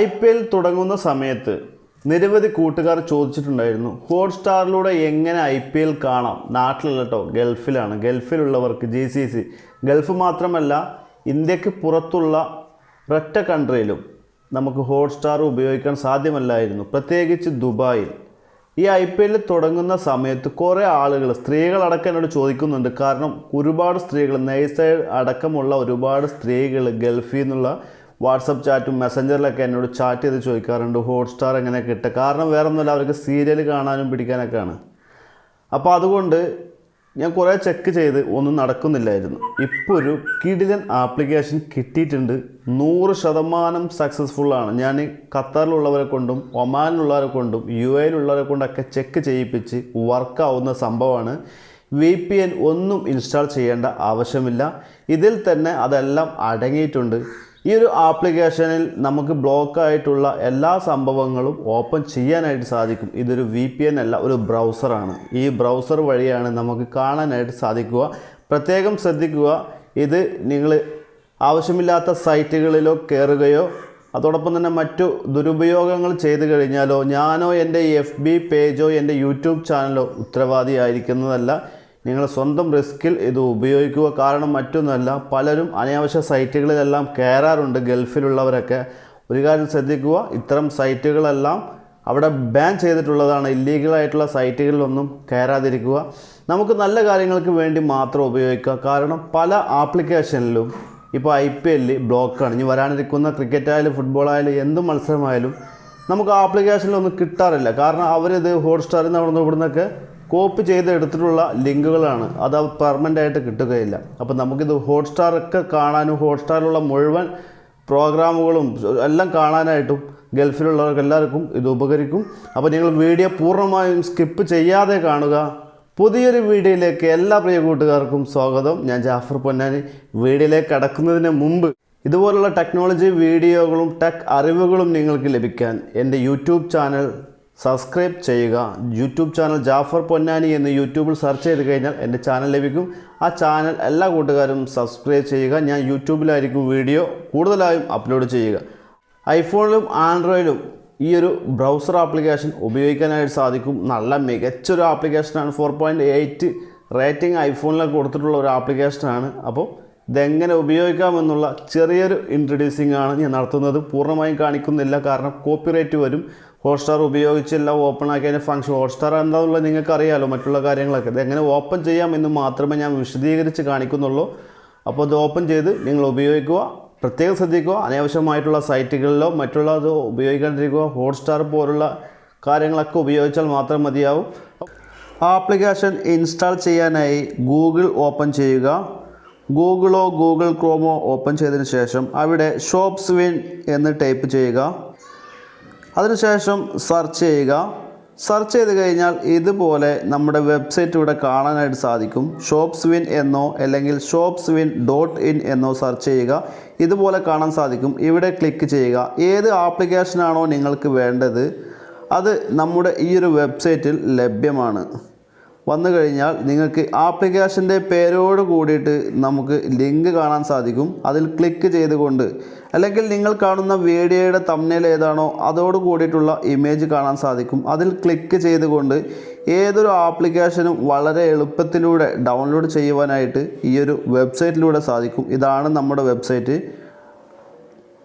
IPL തുടങ്ങുന്ന സമയത്ത് നിരവധി കൂട്ടുകാർ ചോദിച്ചിട്ടുണ്ടായിരുന്നു ഹോട്ട്സ്റ്റാറിലൂടെ എങ്ങനെ IPL കാണാം. നാട്ടിലല്ല കേട്ടോ, ഗൾഫിലാണ്. ഗൾഫിലുള്ളവർക്ക് GCC, ഗൾഫ് മാത്രമല്ല ഇന്ത്യക്ക് പുറത്തുള്ള ഒരൊറ്റ കൺട്രിയിലും നമുക്ക് ഹോട്ട്സ്റ്റാർ ഉപയോഗിക്കാൻ സാധ്യമല്ലായിരുന്നു, പ്രത്യേകിച്ച് ദുബായിൽ. ഈ IPL തുടങ്ങുന്ന സമയത്ത് കുറേ ആളുകൾ, സ്ത്രീകളടക്കം എന്നോട് ചോദിക്കുന്നുണ്ട്. കാരണം ഒരുപാട് സ്ത്രീകൾ, നൈസൈഡ് അടക്കമുള്ള ഒരുപാട് സ്ത്രീകൾ ഗൾഫിൽ നിന്നുള്ള വാട്സപ്പ് ചാറ്റും മെസ്സഞ്ചറിലൊക്കെ എന്നോട് ചാറ്റ് ചെയ്ത് ചോദിക്കാറുണ്ട് ഹോട്ട്സ്റ്റാർ എങ്ങനെ കിട്ടുക. കാരണം വേറെ ഒന്നുമില്ല, അവർക്ക് സീരിയൽ കാണാനും പിടിക്കാനൊക്കെയാണ്. അപ്പോൾ അതുകൊണ്ട് ഞാൻ കുറേ ചെക്ക് ചെയ്ത് ഒന്നും നടക്കുന്നില്ലായിരുന്നു. ഇപ്പോൾ ഒരു കിടിലൻ ആപ്ലിക്കേഷൻ കിട്ടിയിട്ടുണ്ട്. 100% സക്സസ്ഫുള്ളാണ്. ഞാൻ ഖത്തറിലുള്ളവരെ കൊണ്ടും ഒമാനിലുള്ളവരെ കൊണ്ടും UAE കൊണ്ടൊക്കെ ചെക്ക് ചെയ്യിപ്പിച്ച് വർക്കാവുന്ന സംഭവമാണ്. VPN ഒന്നും ഇൻസ്റ്റാൾ ചെയ്യേണ്ട ആവശ്യമില്ല. ഇതിൽ തന്നെ അതെല്ലാം അടങ്ങിയിട്ടുണ്ട്. ഈ ഒരു ആപ്ലിക്കേഷനിൽ നമുക്ക് ബ്ലോക്കായിട്ടുള്ള എല്ലാ സംഭവങ്ങളും ഓപ്പൺ ചെയ്യാനായിട്ട് സാധിക്കും. ഇതൊരു VPN അല്ല, ഒരു ബ്രൗസറാണ്. ഈ ബ്രൗസർ വഴിയാണ് നമുക്ക് കാണാനായിട്ട് സാധിക്കുക. പ്രത്യേകം ശ്രദ്ധിക്കുക, ഇത് നിങ്ങൾ ആവശ്യമില്ലാത്ത സൈറ്റുകളിലോ കയറുകയോ അതോടൊപ്പം തന്നെ മറ്റു ദുരുപയോഗങ്ങൾ ചെയ്തു കഴിഞ്ഞാലോ ഞാനോ എൻ്റെ FB പേജോ എൻ്റെ YouTube ചാനലോ ഉത്തരവാദിയായിരിക്കുന്നതല്ല. നിങ്ങൾ സ്വന്തം റിസ്കിൽ ഇത് ഉപയോഗിക്കുക. കാരണം മറ്റൊന്നുമല്ല, പലരും അനാവശ്യ സൈറ്റുകളിലെല്ലാം കയറാറുണ്ട് ഗൾഫിലുള്ളവരൊക്കെ. ഒരു കാര്യം ശ്രദ്ധിക്കുക, ഇത്തരം സൈറ്റുകളെല്ലാം അവിടെ ബാൻ ചെയ്തിട്ടുള്ളതാണ്. ഇല്ലീഗലായിട്ടുള്ള സൈറ്റുകളിലൊന്നും കയറാതിരിക്കുക. നമുക്ക് നല്ല കാര്യങ്ങൾക്ക് വേണ്ടി മാത്രം ഉപയോഗിക്കുക. കാരണം പല ആപ്ലിക്കേഷനിലും ഇപ്പോൾ IPL ബ്ലോക്കാണ്. ഇനി വരാനിരിക്കുന്ന ക്രിക്കറ്റായാലും ഫുട്ബോളായാലും എന്ത് മത്സരമായാലും നമുക്ക് ആപ്ലിക്കേഷനിലൊന്നും കിട്ടാറില്ല. കാരണം അവരിത് ഹോട്ട്സ്റ്റാറിൽ നിന്ന് ഇവിടുന്നൊക്കെ കോപ്പി ചെയ്തെടുത്തിട്ടുള്ള ലിങ്കുകളാണ്. അത് പെർമനൻ്റ് ആയിട്ട് കിട്ടുകയില്ല. അപ്പോൾ നമുക്കിത് ഹോട്ട്സ്റ്റാറൊക്കെ കാണാനും ഹോട്ട്സ്റ്റാറിലുള്ള മുഴുവൻ പ്രോഗ്രാമുകളും എല്ലാം കാണാനായിട്ടും ഗൾഫിലുള്ളവർക്ക് എല്ലാവർക്കും ഇത് ഉപകരിക്കും. അപ്പോൾ നിങ്ങൾ വീഡിയോ പൂർണ്ണമായും സ്കിപ്പ് ചെയ്യാതെ കാണുക. പുതിയൊരു വീഡിയോയിലേക്ക് എല്ലാ പ്രിയ കൂട്ടുകാർക്കും സ്വാഗതം. ഞാൻ ജാഫർ പൊന്നാനി. വീഡിയോയിലേക്ക് കടക്കുന്നതിന് മുമ്പ് ഇതുപോലുള്ള ടെക്നോളജി വീഡിയോകളും ടെക് അറിവുകളും നിങ്ങൾക്ക് ലഭിക്കാൻ എൻ്റെ YouTube ചാനൽ സബ്സ്ക്രൈബ് ചെയ്യുക. YouTube ചാനൽ ജാഫർ പൊന്നാനി എന്ന് യൂട്യൂബിൽ സെർച്ച് ചെയ്ത് കഴിഞ്ഞാൽ എൻ്റെ ചാനൽ ലഭിക്കും. ആ ചാനൽ എല്ലാ കൂട്ടുകാരും സബ്സ്ക്രൈബ് ചെയ്യുക. ഞാൻ യൂട്യൂബിലായിരിക്കും വീഡിയോ കൂടുതലായും അപ്ലോഡ് ചെയ്യുക. ഐഫോണിലും ആൻഡ്രോയിഡിലും ഈ ഒരു ബ്രൗസർ ആപ്ലിക്കേഷൻ ഉപയോഗിക്കാനായിട്ട് സാധിക്കും. നല്ല മികച്ചൊരു ആപ്ലിക്കേഷനാണ്. 4.8 റേറ്റിംഗ് ഐഫോണിലൊക്കെ കൊടുത്തിട്ടുള്ള ഒരു ആപ്ലിക്കേഷനാണ്. അപ്പോൾ ഇതെങ്ങനെ ഉപയോഗിക്കാമെന്നുള്ള ചെറിയൊരു ഇൻട്രൊഡ്യൂസിംഗ് ആണ് ഞാൻ നടത്തുന്നത്. പൂർണ്ണമായും കാണിക്കുന്നില്ല, കാരണം കോപ്പിറൈറ്റ് വരും. ഹോട്ട്സ്റ്റാർ ഉപയോഗിച്ചില്ല, ഓപ്പൺ ആക്കി അതിൻ്റെ ഫംഗ്ഷൻ, ഹോട്ട്സ്റ്റാർ എന്താണെന്നുള്ളത് നിങ്ങൾക്കറിയാമല്ലോ, മറ്റുള്ള കാര്യങ്ങളൊക്കെ. ഇതെങ്ങനെ ഓപ്പൺ ചെയ്യാമെന്ന് മാത്രമേ ഞാൻ വിശദീകരിച്ച് കാണിക്കുന്നുള്ളൂ. അപ്പോൾ ഇത് ഓപ്പൺ ചെയ്ത് നിങ്ങൾ ഉപയോഗിക്കുക. പ്രത്യേകം ശ്രദ്ധിക്കുക, അനാവശ്യമായിട്ടുള്ള സൈറ്റുകളിലോ മറ്റുള്ളത് ഉപയോഗിക്കാണ്ടിരിക്കുക. ഹോട്ട്സ്റ്റാർ പോലുള്ള കാര്യങ്ങളൊക്കെ ഉപയോഗിച്ചാൽ മാത്രം മതിയാവും. ആപ്ലിക്കേഷൻ ഇൻസ്റ്റാൾ ചെയ്യാനായി ഗൂഗിൾ ഓപ്പൺ ചെയ്യുക. ഗൂഗിളോ ഗൂഗിൾ ക്രോമോ ഓപ്പൺ ചെയ്തതിന് ശേഷം അവിടെ ഷോപ്സ് വിൻ എന്ന് ടൈപ്പ് ചെയ്യുക. അതിനുശേഷം സെർച്ച് ചെയ്യുക. സെർച്ച് ചെയ്ത് കഴിഞ്ഞാൽ ഇതുപോലെ നമ്മുടെ വെബ്സൈറ്റ് ഇവിടെ കാണാനായിട്ട് സാധിക്കും. ഷോപ്സ് വിൻ എന്നോ അല്ലെങ്കിൽ shopswin.in എന്നോ സെർച്ച് ചെയ്യുക. ഇതുപോലെ കാണാൻ സാധിക്കും. ഇവിടെ ക്ലിക്ക് ചെയ്യുക. ഏത് ആപ്ലിക്കേഷനാണോ നിങ്ങൾക്ക് വേണ്ടത് അത് നമ്മുടെ ഈ ഒരു വെബ്സൈറ്റിൽ ലഭ്യമാണ്. വന്നു കഴിഞ്ഞാൽ നിങ്ങൾക്ക് ആപ്ലിക്കേഷൻ്റെ പേരോട് കൂടിയിട്ട് നമുക്ക് ലിങ്ക് കാണാൻ സാധിക്കും. അതിൽ ക്ലിക്ക് ചെയ്തുകൊണ്ട് അല്ലെങ്കിൽ നിങ്ങൾ കാണുന്ന വീഡിയോയുടെ തംബ്നെയിൽ ഏതാണോ അതോട് കൂടിയിട്ടുള്ള ഇമേജ് കാണാൻ സാധിക്കും. അതിൽ ക്ലിക്ക് ചെയ്തുകൊണ്ട് ഏതൊരു ആപ്ലിക്കേഷനും വളരെ എളുപ്പത്തിലൂടെ ഡൗൺലോഡ് ചെയ്യുവാനായിട്ട് ഈ ഒരു വെബ്സൈറ്റിലൂടെ സാധിക്കും. ഇതാണ് നമ്മുടെ വെബ്സൈറ്റ്.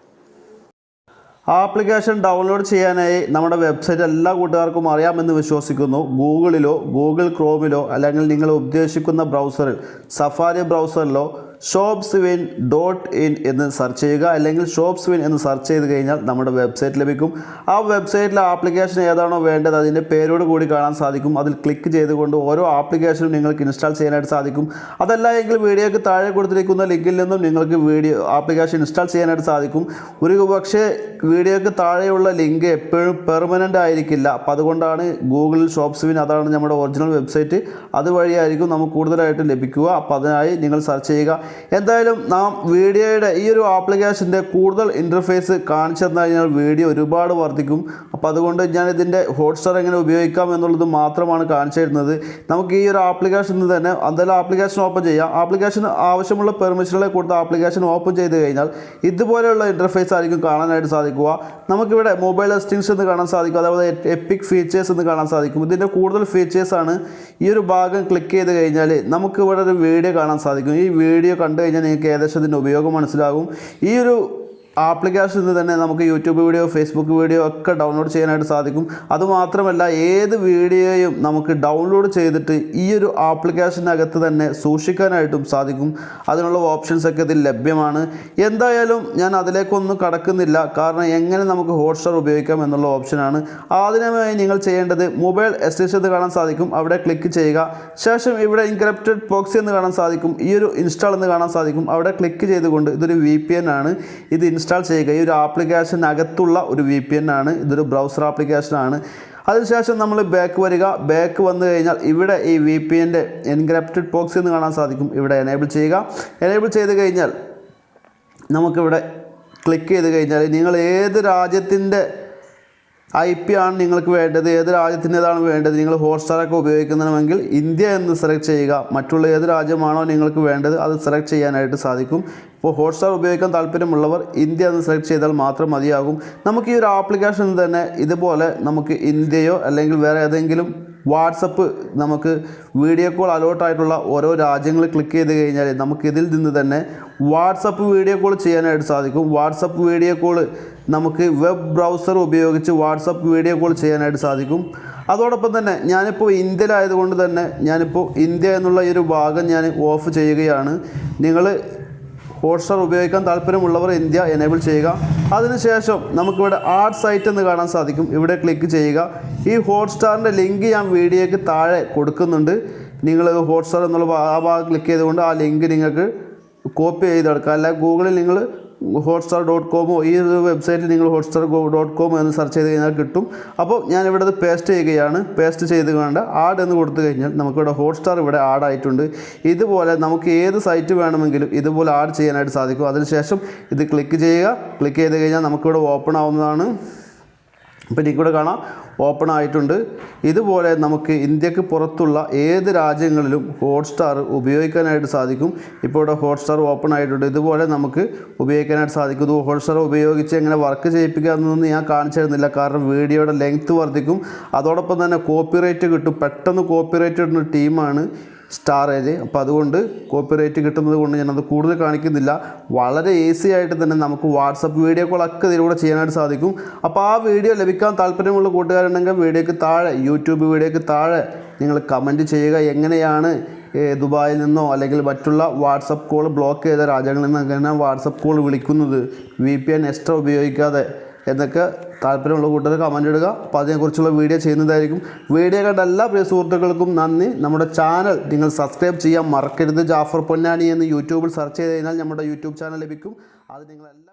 ആപ്ലിക്കേഷൻ ഡൗൺലോഡ് ചെയ്യാനായി നമ്മുടെ വെബ്സൈറ്റ് എല്ലാ കൂട്ടുകാർക്കും അറിയാമെന്ന് വിശ്വസിക്കുന്നു. ഗൂഗിളിലോ ഗൂഗിൾ ക്രോമിലോ അല്ലെങ്കിൽ നിങ്ങൾ ഉദ്ദേശിക്കുന്ന ബ്രൗസറിൽ സഫാരി ബ്രൗസറിലോ shopswin.in എന്ന് സെർച്ച് ചെയ്യുക. അല്ലെങ്കിൽ ഷോപ്സ്വിൻ എന്ന് സെർച്ച് ചെയ്ത് കഴിഞ്ഞാൽ നമ്മുടെ വെബ്സൈറ്റ് ലഭിക്കും. ആ വെബ്സൈറ്റിലെ ആപ്ലിക്കേഷൻ ഏതാണോ വേണ്ടത് അതിൻ്റെ പേരോട് കൂടി കാണാൻ സാധിക്കും. അതിൽ ക്ലിക്ക് ചെയ്തുകൊണ്ട് ഓരോ ആപ്ലിക്കേഷനും നിങ്ങൾക്ക് ഇൻസ്റ്റാൾ ചെയ്യാനായിട്ട് സാധിക്കും. അതല്ല എങ്കിൽ വീഡിയോയ്ക്ക് താഴെ കൊടുത്തിരിക്കുന്ന ലിങ്കിൽ നിന്നും നിങ്ങൾക്ക് ആപ്ലിക്കേഷൻ ഇൻസ്റ്റാൾ ചെയ്യാനായിട്ട് സാധിക്കും. ഒരു പക്ഷേ വീഡിയോയ്ക്ക് താഴെയുള്ള ലിങ്ക് എപ്പോഴും പെർമനൻ്റ് ആയിരിക്കില്ല. അപ്പോൾ അതുകൊണ്ടാണ് ഗൂഗിൾ ഷോപ്സ്വിൻ, അതാണ് നമ്മുടെ ഒറിജിനൽ വെബ്സൈറ്റ്, അതുവഴിയായിരിക്കും നമുക്ക് കൂടുതലായിട്ട് ലഭിക്കുക. അപ്പോൾ അതിനായി നിങ്ങൾ സെർച്ച് ചെയ്യുക. എന്തായാലും നാം വീഡിയോയുടെ ഈ ഒരു ആപ്ലിക്കേഷൻ്റെ കൂടുതൽ ഇൻ്റർഫേസ് കാണിച്ചു തന്നു കഴിഞ്ഞാൽ വീഡിയോ ഒരുപാട് വർദ്ധിക്കും. അപ്പോൾ അതുകൊണ്ട് ഞാൻ ഇതിൻ്റെ ഹോട്ട്സ്റ്റാർ എങ്ങനെ ഉപയോഗിക്കാം എന്നുള്ളത് മാത്രമാണ് കാണിച്ചു തരുന്നത്. നമുക്ക് ഈ ഒരു ആപ്ലിക്കേഷനിൽ തന്നെ എന്തായാലും ആപ്ലിക്കേഷൻ ഓപ്പൺ ചെയ്യാം. ആപ്ലിക്കേഷന് ആവശ്യമുള്ള പെർമിഷനുകളെ കൊടുത്ത് ആപ്ലിക്കേഷൻ ഓപ്പൺ ചെയ്ത് കഴിഞ്ഞാൽ ഇതുപോലെയുള്ള ഇൻ്റർഫേസ് ആയിരിക്കും കാണാനായിട്ട് സാധിക്കുക. നമുക്കിവിടെ മൊബൈൽ എസ്റ്റിങ്സ് എന്ന് കാണാൻ സാധിക്കും, അതേപോലെ എപ്പിക് ഫീച്ചേഴ്സ് എന്ന് കാണാൻ സാധിക്കും. ഇതിൻ്റെ കൂടുതൽ ഫീച്ചേഴ്സാണ്. ഈ ഒരു ഭാഗം ക്ലിക്ക് ചെയ്ത് കഴിഞ്ഞാൽ നമുക്ക് ഇവിടെ ഒരു വീഡിയോ കാണാൻ സാധിക്കും. ഈ വീഡിയോ കണ്ടു കഴിഞ്ഞാൽ നിങ്ങൾക്ക് ഏകദേശം ഇതിൻ്റെ ഉപയോഗം മനസ്സിലാകും. ഈ ഒരു ആപ്ലിക്കേഷനിൽ തന്നെ നമുക്ക് യൂട്യൂബ് വീഡിയോ, ഫേസ്ബുക്ക് വീഡിയോ ഒക്കെ ഡൗൺലോഡ് ചെയ്യാനായിട്ട് സാധിക്കും. അതുമാത്രമല്ല ഏത് വീഡിയോയും നമുക്ക് ഡൗൺലോഡ് ചെയ്തിട്ട് ഈ ഒരു ആപ്ലിക്കേഷനകത്ത് തന്നെ സൂക്ഷിക്കാനായിട്ടും സാധിക്കും. അതിനുള്ള ഓപ്ഷൻസൊക്കെ ഇതിൽ ലഭ്യമാണ്. എന്തായാലും ഞാൻ അതിലേക്കൊന്നും കടക്കുന്നില്ല, കാരണം എങ്ങനെ നമുക്ക് ഹോട്ട്സ്റ്റാർ ഉപയോഗിക്കാം എന്നുള്ള ഓപ്ഷനാണ്. ആദ്യമായി നിങ്ങൾ ചെയ്യേണ്ടത് മൊബൈൽ എക്സ്റ്റൻഷൻ എന്ന് കാണാൻ സാധിക്കും, അവിടെ ക്ലിക്ക് ചെയ്യുക. ശേഷം ഇവിടെ എൻക്രിപ്റ്റഡ് പ്രോക്സി എന്ന് കാണാൻ സാധിക്കും, ഈ ഒരു ഇൻസ്റ്റാൾ എന്ന് കാണാൻ സാധിക്കും, അവിടെ ക്ലിക്ക് ചെയ്തുകൊണ്ട് ഇതൊരു VPN ആണ്, ഇത് ഇൻസ്റ്റാൾ ചെയ്യുക. ഈ ഒരു ആപ്ലിക്കേഷനകത്തുള്ള ഒരു VPN ആണ്, ഇതൊരു ബ്രൗസർ ആപ്ലിക്കേഷനാണ്. അതിനുശേഷം നമ്മൾ ബാക്ക് വരിക. ബാക്ക് വന്നു കഴിഞ്ഞാൽ ഇവിടെ ഈ VPNൻ്റെ എൻക്രിപ്റ്റഡ് പ്രോക്സി എന്ന് കാണാൻ സാധിക്കും, ഇവിടെ എനേബിൾ ചെയ്യുക. എനേബിൾ ചെയ്ത് കഴിഞ്ഞാൽ നമുക്കിവിടെ ക്ലിക്ക് ചെയ്ത് കഴിഞ്ഞാൽ നിങ്ങൾ ഏത് രാജ്യത്തിൻ്റെ IP ആണ് നിങ്ങൾക്ക് വേണ്ടത്, ഏത് രാജ്യത്തിൻ്റെതാണ് വേണ്ടത്, നിങ്ങൾ ഹോട്ട്സ്റ്റാറൊക്കെ ഉപയോഗിക്കുന്നതെങ്കിൽ ഇന്ത്യ എന്ന് സെലക്ട് ചെയ്യുക. മറ്റുള്ള ഏത് രാജ്യമാണോ നിങ്ങൾക്ക് വേണ്ടത് അത് സെലക്ട് ചെയ്യാനായിട്ട് സാധിക്കും. ഇപ്പോൾ ഹോട്ട്സ്റ്റാർ ഉപയോഗിക്കാൻ താല്പര്യമുള്ളവർ ഇന്ത്യ എന്ന് സെലക്ട് ചെയ്താൽ മാത്രം മതിയാകും. നമുക്ക് ഈ ഒരു ആപ്ലിക്കേഷനിൽ തന്നെ ഇതുപോലെ നമുക്ക് ഇന്ത്യയോ അല്ലെങ്കിൽ വേറെ ഏതെങ്കിലും വാട്സപ്പ്, നമുക്ക് വീഡിയോ കോൾ അലോട്ടായിട്ടുള്ള ഓരോ രാജ്യങ്ങൾ ക്ലിക്ക് ചെയ്ത് കഴിഞ്ഞാൽ നമുക്കിതിൽ നിന്ന് തന്നെ വാട്സപ്പ് വീഡിയോ കോൾ ചെയ്യാനായിട്ട് സാധിക്കും. വാട്സപ്പ് വീഡിയോ കോൾ നമുക്ക് വെബ് ബ്രൗസർ ഉപയോഗിച്ച് വാട്സപ്പ് വീഡിയോ കോൾ ചെയ്യാനായിട്ട് സാധിക്കും. അതോടൊപ്പം തന്നെ ഞാനിപ്പോൾ ഇന്ത്യയിലായതുകൊണ്ട് തന്നെ ഞാനിപ്പോൾ ഇന്ത്യ എന്നുള്ള ഈ ഒരു ഭാഗം ഞാൻ ഓഫ് ചെയ്യുകയാണ്. നിങ്ങൾ ഹോട്ട്സ്റ്റാർ ഉപയോഗിക്കാൻ താല്പര്യമുള്ളവർ ഇന്ത്യ എനേബിൾ ചെയ്യുക. അതിനുശേഷം നമുക്കിവിടെ ആഡ് സൈറ്റ് എന്ന് കാണാൻ സാധിക്കും, ഇവിടെ ക്ലിക്ക് ചെയ്യുക. ഈ ഹോട്ട്സ്റ്റാറിൻ്റെ ലിങ്ക് ഞാൻ വീഡിയോയ്ക്ക് താഴെ കൊടുക്കുന്നുണ്ട്. നിങ്ങൾ ഹോട്ട്സ്റ്റാർ എന്നുള്ള ആ ഭാഗം ക്ലിക്ക് ചെയ്തുകൊണ്ട് ആ ലിങ്ക് നിങ്ങൾക്ക് കോപ്പി ചെയ്തെടുക്കുക. അല്ല ഗൂഗിളിൽ നിങ്ങൾ hotstar.com ഈ ഒരു വെബ്സൈറ്റിൽ നിങ്ങൾ hotstar.com എന്ന് സെർച്ച് ചെയ്ത് കഴിഞ്ഞാൽ കിട്ടും. അപ്പോൾ ഞാനിവിടെ അത് പേസ്റ്റ് ചെയ്യുകയാണ്. പേസ്റ്റ് ചെയ്ത് കൊണ്ട് ആഡ് എന്ന് കൊടുത്തു കഴിഞ്ഞാൽ നമുക്കിവിടെ ഹോട്ട്സ്റ്റാർ ഇവിടെ ആഡ് ആയിട്ടുണ്ട്. ഇതുപോലെ നമുക്ക് ഏത് സൈറ്റ് വേണമെങ്കിലും ഇതുപോലെ ആഡ് ചെയ്യാനായിട്ട് സാധിക്കും. അതിനുശേഷം ഇത് ക്ലിക്ക് ചെയ്യുക. ക്ലിക്ക് ചെയ്ത് കഴിഞ്ഞാൽ നമുക്കിവിടെ ഓപ്പൺ ആവുന്നതാണ്. ഇപ്പോൾ എനിക്കിവിടെ കാണാം ഓപ്പൺ ആയിട്ടുണ്ട്. ഇതുപോലെ നമുക്ക് ഇന്ത്യക്ക് പുറത്തുള്ള ഏത് രാജ്യങ്ങളിലും ഹോട്ട്സ്റ്റാർ ഉപയോഗിക്കാനായിട്ട് സാധിക്കും. ഇപ്പോൾ ഇവിടെ ഹോട്ട്സ്റ്റാർ ഓപ്പൺ ആയിട്ടുണ്ട്. ഇതുപോലെ നമുക്ക് ഉപയോഗിക്കാനായിട്ട് സാധിക്കും. ഇത് ഹോട്ട്സ്റ്റാർ ഉപയോഗിച്ച് എങ്ങനെ വർക്ക് ചെയ്യിപ്പിക്കുക എന്നൊന്നും ഞാൻ കാണിച്ചു തരുന്നില്ല, കാരണം വീഡിയോയുടെ ലെങ്ത്ത് വർദ്ധിക്കും. അതോടൊപ്പം തന്നെ കോപ്പിറൈറ്റ് കിട്ടും. പെട്ടെന്ന് കോപ്പിറൈറ്റ് കിട്ടുന്ന ടീമാണ് സ്റ്റാറേജ്. അപ്പോൾ അതുകൊണ്ട് കോപ്പിറൈറ്റ് കിട്ടുന്നത് കൊണ്ട് ഞാനത് കൂടുതൽ കാണിക്കുന്നില്ല. വളരെ ഈസി ആയിട്ട് തന്നെ നമുക്ക് വാട്സപ്പ് വീഡിയോ കോളൊക്കെ ഇതിലൂടെ ചെയ്യാനായിട്ട് സാധിക്കും. അപ്പോൾ ആ വീഡിയോ ലഭിക്കാൻ താല്പര്യമുള്ള കൂട്ടുകാരുണ്ടെങ്കിൽ വീഡിയോയ്ക്ക് താഴെ, യൂട്യൂബ് വീഡിയോയ്ക്ക് താഴെ നിങ്ങൾ കമൻറ്റ് ചെയ്യുക. എങ്ങനെയാണ് ദുബായിൽ നിന്നോ അല്ലെങ്കിൽ മറ്റുള്ള വാട്സപ്പ് കോൾ ബ്ലോക്ക് ചെയ്ത രാജ്യങ്ങളിൽ നിന്ന് എങ്ങനെ വാട്സപ്പ് കോൾ വിളിക്കുന്നത് VPN എക്സ്ട്രാ ഉപയോഗിക്കാതെ എന്നൊക്കെ താല്പര്യമുള്ള കൂട്ടുകാർ കമൻ്റ് ഇടുക. അപ്പോൾ അതിനെക്കുറിച്ചുള്ള വീഡിയോ ചെയ്യുന്നതായിരിക്കും. വീഡിയോ കണ്ട എല്ലാ പ്രിയ സുഹൃത്തുക്കൾക്കും നന്ദി. നമ്മുടെ ചാനൽ നിങ്ങൾ സബ്സ്ക്രൈബ് ചെയ്യാൻ മറക്കരുത്. ജാഫർ പൊന്നാനി എന്ന് യൂട്യൂബിൽ സെർച്ച് ചെയ്ത് കഴിഞ്ഞാൽ നമ്മുടെ യൂട്യൂബ് ചാനൽ ലഭിക്കും. അത് നിങ്ങളെല്ലാം